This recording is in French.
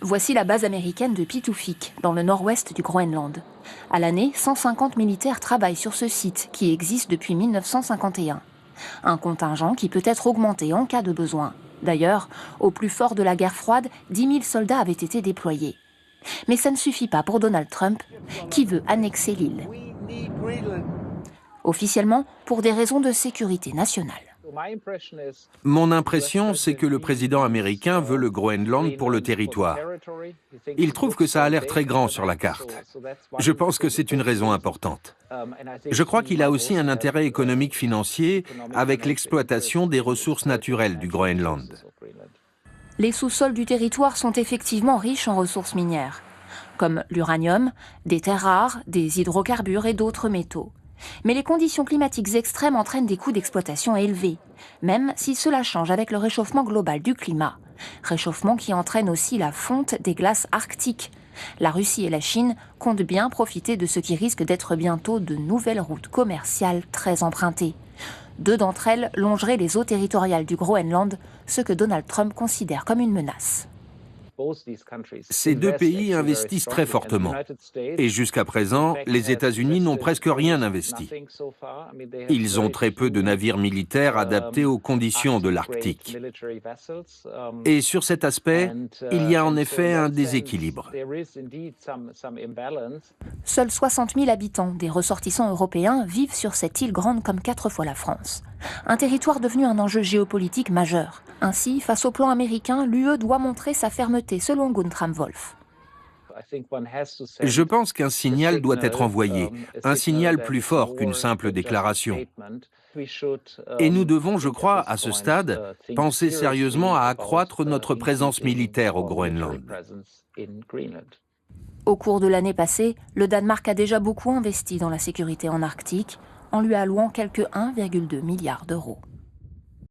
Voici la base américaine de Pituffik, dans le nord-ouest du Groenland. À l'année, 150 militaires travaillent sur ce site, qui existe depuis 1951. Un contingent qui peut être augmenté en cas de besoin. D'ailleurs, au plus fort de la guerre froide, 10 000 soldats avaient été déployés. Mais ça ne suffit pas pour Donald Trump, qui veut annexer l'île. Officiellement, pour des raisons de sécurité nationale. Mon impression, c'est que le président américain veut le Groenland pour le territoire. Il trouve que ça a l'air très grand sur la carte. Je pense que c'est une raison importante. Je crois qu'il a aussi un intérêt économique financier avec l'exploitation des ressources naturelles du Groenland. Les sous-sols du territoire sont effectivement riches en ressources minières, comme l'uranium, des terres rares, des hydrocarbures et d'autres métaux. Mais les conditions climatiques extrêmes entraînent des coûts d'exploitation élevés, même si cela change avec le réchauffement global du climat. Réchauffement qui entraîne aussi la fonte des glaces arctiques. La Russie et la Chine comptent bien profiter de ce qui risque d'être bientôt de nouvelles routes commerciales très empruntées. 2 d'entre elles longeraient les eaux territoriales du Groenland, ce que Donald Trump considère comme une menace. Ces 2 pays investissent très fortement. Et jusqu'à présent, les États-Unis n'ont presque rien investi. Ils ont très peu de navires militaires adaptés aux conditions de l'Arctique. Et sur cet aspect, il y a en effet un déséquilibre. Seuls 60 000 habitants, des ressortissants européens, vivent sur cette île grande comme 4 fois la France. Un territoire devenu un enjeu géopolitique majeur. Ainsi, face au plan américain, l'UE doit montrer sa fermeté, selon Guntram Wolf. Je pense qu'un signal doit être envoyé, un signal plus fort qu'une simple déclaration. Et nous devons, je crois, à ce stade, penser sérieusement à accroître notre présence militaire au Groenland. Au cours de l'année passée, le Danemark a déjà beaucoup investi dans la sécurité en Arctique, en lui allouant quelques 1,2 milliard d'euros.